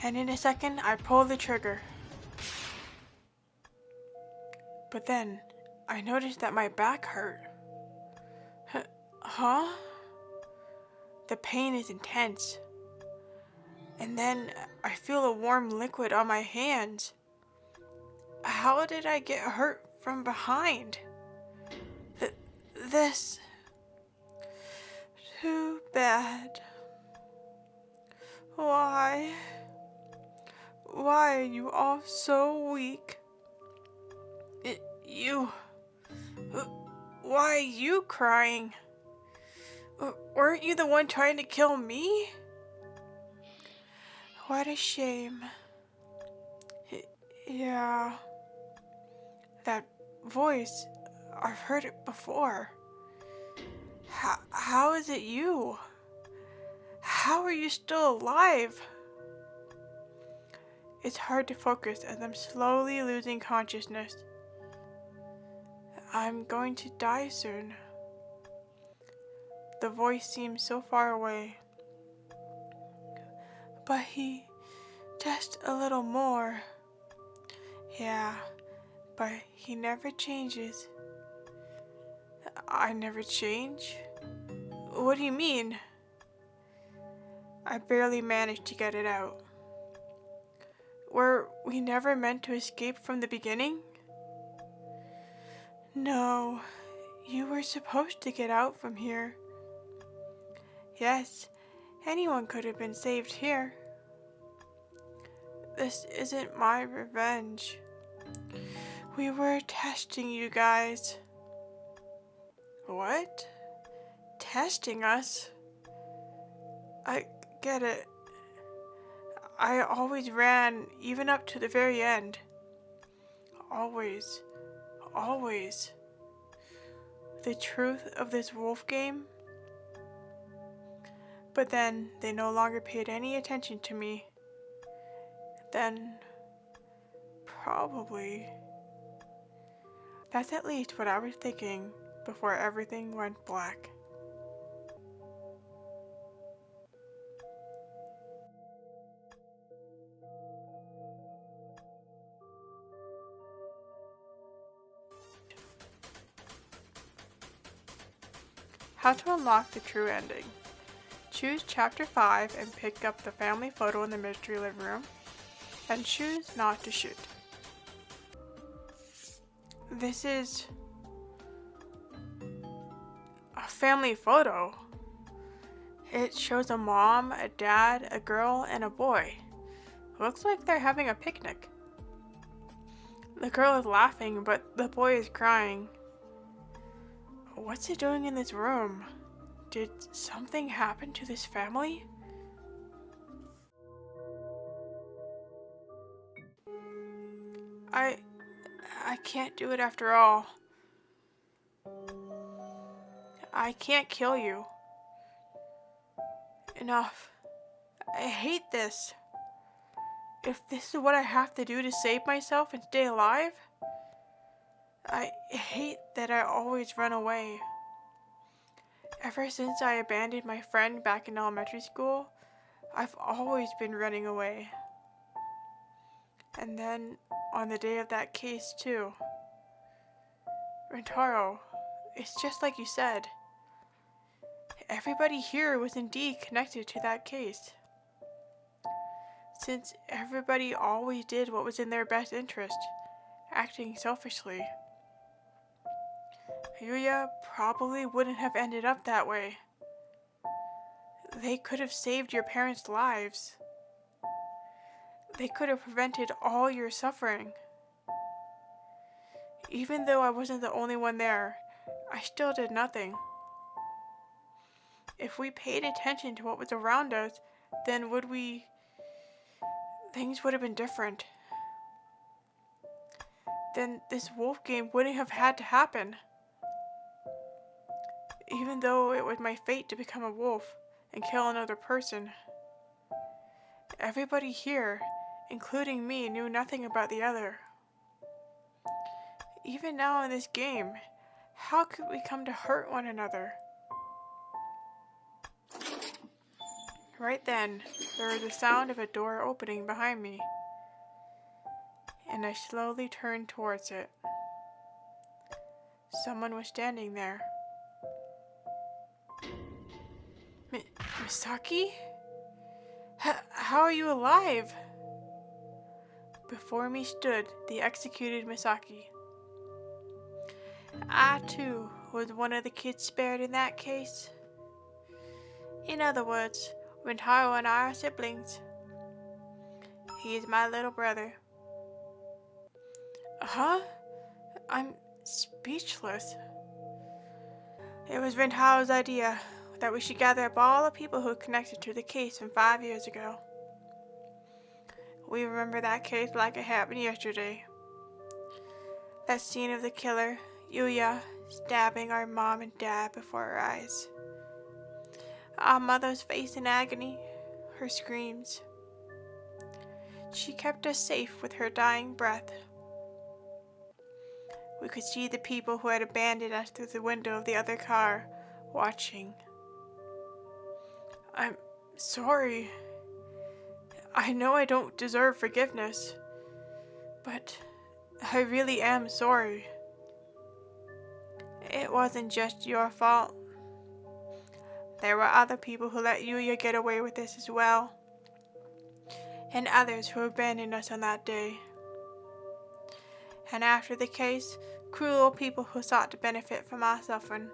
and in a second I pulled the trigger. But then I noticed that my back hurt. Huh? The pain is intense. And then I feel a warm liquid on my hands. How did I get hurt from behind? This... Too bad. Why? Why are you all so weak? Why are you crying? Weren't you the one trying to kill me? What a shame. Yeah. That voice, I've heard it before. How is it you? How are you still alive? It's hard to focus as I'm slowly losing consciousness. I'm going to die soon. The voice seems so far away. But just a little more. Yeah, but he never changes. I never change? What do you mean? I barely managed to get it out. Were we never meant to escape from the beginning? No, you were supposed to get out from here. Yes, anyone could have been saved here. This isn't my revenge. We were testing you guys. What? Testing us? I get it. I always ran, even up to the very end. Always. Always. The truth of this wolf game? But then they no longer paid any attention to me. Then, probably. That's at least what I was thinking before everything went black. How to unlock the true ending. Choose Chapter 5 and pick up the family photo in the mystery living room, and choose not to shoot. This is a family photo. It shows a mom, a dad, a girl, and a boy. Looks like they're having a picnic. The girl is laughing, but the boy is crying. What's it doing in this room? Did something happen to this family? I can't do it after all. I can't kill you. Enough. I hate this. If this is what I have to do to save myself and stay alive, I hate that I always run away. Ever since I abandoned my friend back in elementary school, I've always been running away. And then, on the day of that case too. Rentaro, it's just like you said. Everybody here was indeed connected to that case. Since everybody always did what was in their best interest, acting selfishly. Yuya probably wouldn't have ended up that way. They could have saved your parents' lives. They could have prevented all your suffering. Even though I wasn't the only one there, I still did nothing. If we paid attention to what was around us, then things would have been different. Then this wolf game wouldn't have had to happen. Even though it was my fate to become a wolf and kill another person. Everybody here, including me, knew nothing about the other. Even now in this game, how could we come to hurt one another? Right then, there was the sound of a door opening behind me, and I slowly turned towards it. Someone was standing there. Misaki? How are you alive? Before me stood the executed Misaki. I, too, was one of the kids spared in that case. In other words, Rintaro and I are siblings. He is my little brother. Huh? I'm speechless. It was Rintaro's idea that we should gather up all the people who were connected to the case from 5 years ago. We remember that case like it happened yesterday. That scene of the killer, Yuya, stabbing our mom and dad before our eyes. Our mother's face in agony, her screams. She kept us safe with her dying breath. We could see the people who had abandoned us through the window of the other car, watching. I'm sorry. I know I don't deserve forgiveness, but I really am sorry. It wasn't just your fault. There were other people who let Yuya get away with this as well, and others who abandoned us on that day. And after the case, cruel people who sought to benefit from our suffering.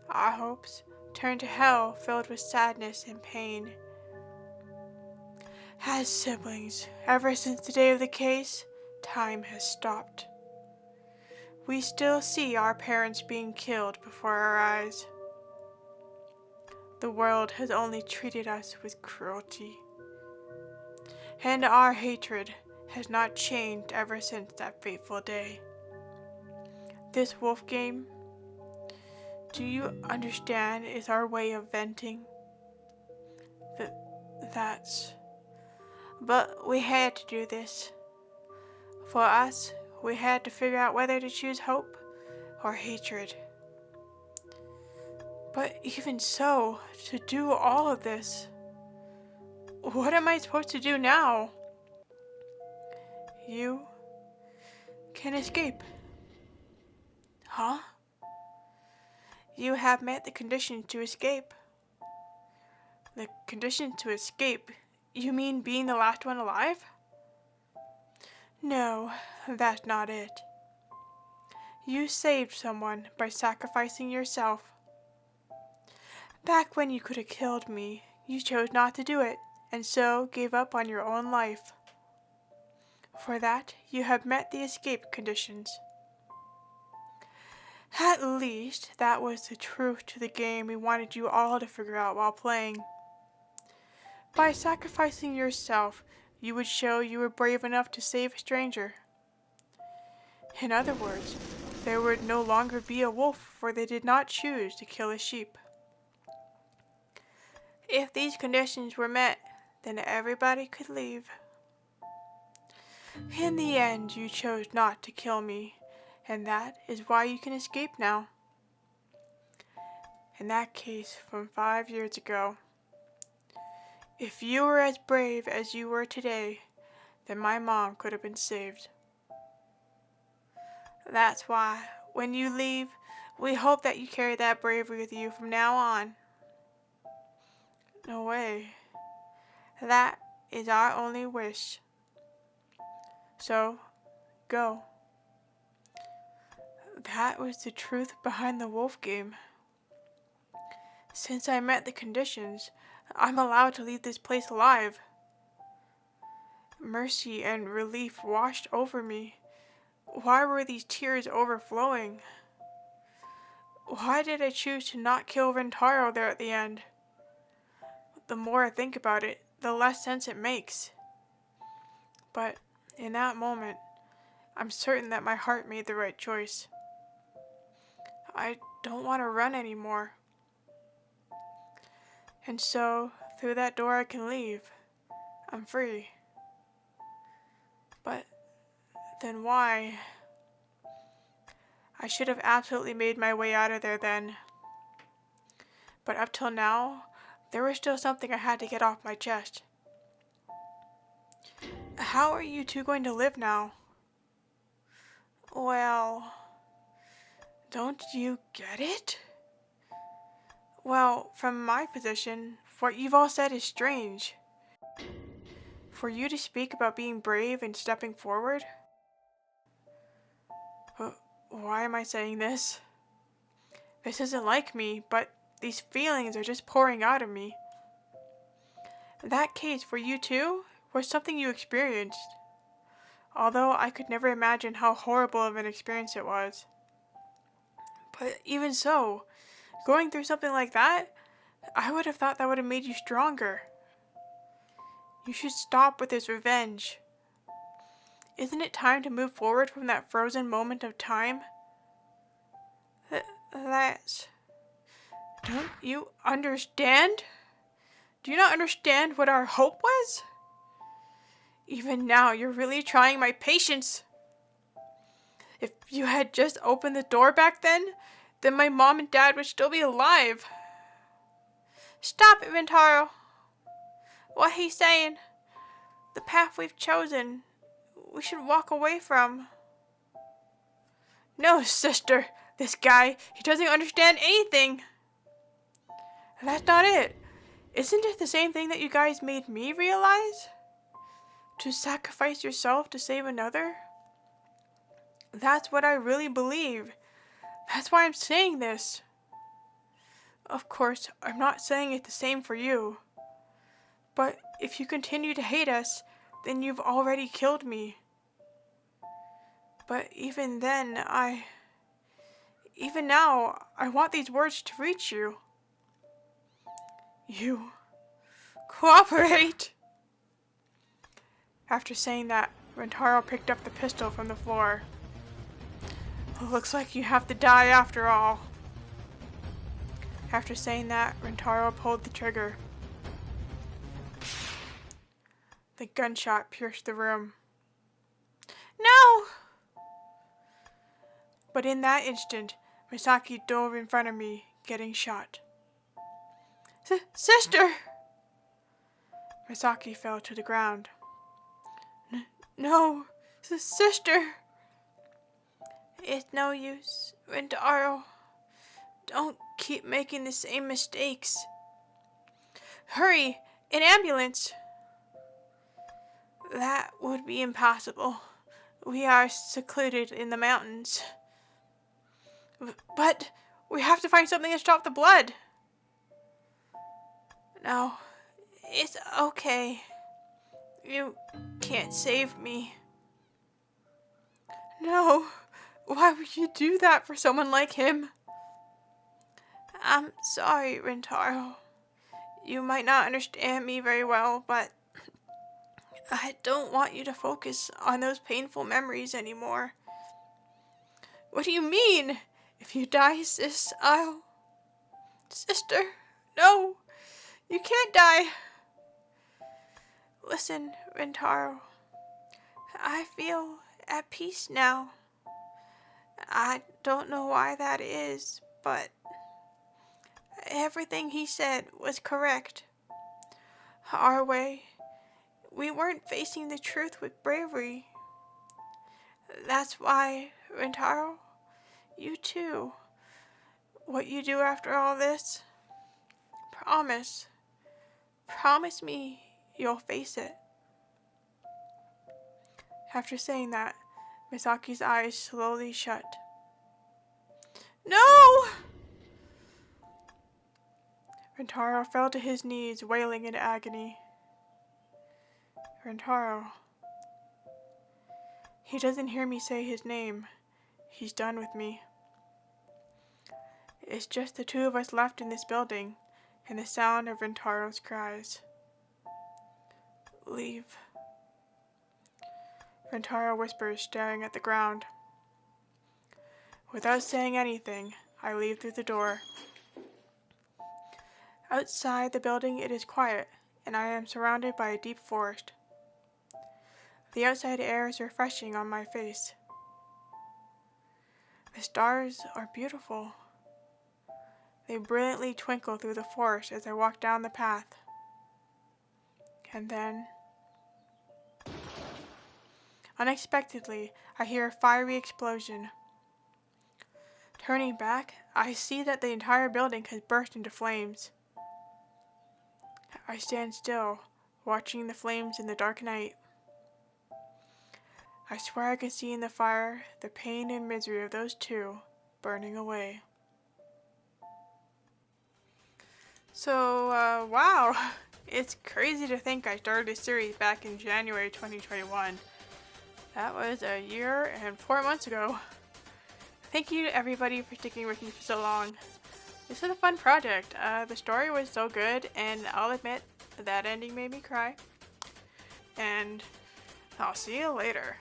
Our hopes turned to hell filled with sadness and pain. As siblings, ever since the day of the case, time has stopped. We still see our parents being killed before our eyes. The world has only treated us with cruelty. And our hatred has not changed ever since that fateful day. This wolf game, do you understand, is our way of venting? That's... But we had to do this. For us, we had to figure out whether to choose hope or hatred. But even so, to do all of this, what am I supposed to do now? You can escape. Huh? You have met the condition to escape. The condition to escape? You mean being the last one alive? No, that's not it. You saved someone by sacrificing yourself. Back when you could have killed me, you chose not to do it, and so gave up on your own life. For that, you have met the escape conditions. At least, that was the truth to the game we wanted you all to figure out while playing. By sacrificing yourself, you would show you were brave enough to save a stranger. In other words, there would no longer be a wolf, for they did not choose to kill a sheep. If these conditions were met, then everybody could leave. In the end, you chose not to kill me, and that is why you can escape now. In that case from 5 years ago, if you were as brave as you were today, then my mom could have been saved. That's why, when you leave, we hope that you carry that bravery with you from now on. No way. That is our only wish. So, go. That was the truth behind the wolf game. Since I met the conditions, I'm allowed to leave this place alive. Mercy and relief washed over me. Why were these tears overflowing? Why did I choose to not kill Rintaro there at the end? The more I think about it, the less sense it makes. But in that moment, I'm certain that my heart made the right choice. I don't want to run anymore. And so, through that door I can leave. I'm free. But then why? I should have absolutely made my way out of there then. But up till now, there was still something I had to get off my chest. How are you two going to live now? Well, don't you get it? Well, from my position, what you've all said is strange. For you to speak about being brave and stepping forward? Why am I saying this? This isn't like me, but these feelings are just pouring out of me. That case for you too was something you experienced, although I could never imagine how horrible of an experience it was. But even so, going through something like that, I would have thought that would have made you stronger. You should stop with this revenge. Isn't it time to move forward from that frozen moment of time? Don't you understand? Do you not understand what our hope was? Even now, you're really trying my patience. If you had just opened the door back then my mom and dad would still be alive. Stop it, Rintaro. What he's saying, the path we've chosen, we should walk away from. No, sister, this guy, he doesn't understand anything. That's not it. Isn't it the same thing that you guys made me realize? To sacrifice yourself to save another? That's what I really believe. That's why I'm saying this. Of course, I'm not saying it the same for you. But if you continue to hate us, then you've already killed me. But even now, I want these words to reach you. You cooperate. After saying that, Rintaro picked up the pistol from the floor. Looks like you have to die after all. After saying that, Rintaro pulled the trigger. The gunshot pierced the room. No! But in that instant, Misaki dove in front of me, getting shot. Sister! Misaki fell to the ground. No, sister! It's no use, Rintaro. Don't keep making the same mistakes. Hurry, an ambulance! That would be impossible. We are secluded in the mountains. But we have to find something to stop the blood. No, it's okay. You can't save me. No, why would you do that for someone like him? I'm sorry, Rintaro. You might not understand me very well, but I don't want you to focus on those painful memories anymore. What do you mean? If you die, sis, Sister, no, you can't die. Listen, Rintaro. I feel at peace now. I don't know why that is, but everything he said was correct. Our way, we weren't facing the truth with bravery. That's why, Rintaro, you too, what you do after all this, promise me you'll face it. After saying that, Misaki's eyes slowly shut. No! Rintaro fell to his knees, wailing in agony. Rintaro. He doesn't hear me say his name. He's done with me. It's just the two of us left in this building, and the sound of Rintaro's cries. Leave. Rintaro whispers, staring at the ground. Without saying anything, I leave through the door. Outside the building it is quiet, and I am surrounded by a deep forest. The outside air is refreshing on my face. The stars are beautiful. They brilliantly twinkle through the forest as I walk down the path. And then, unexpectedly, I hear a fiery explosion. Turning back, I see that the entire building has burst into flames. I stand still, watching the flames in the dark night. I swear I can see in the fire the pain and misery of those two burning away. So, wow. It's crazy to think I started this series back in January 2021. That was a year and 4 months ago. Thank you to everybody for sticking with me for so long. This was a fun project. The story was so good, and I'll admit that ending made me cry. And I'll see you later.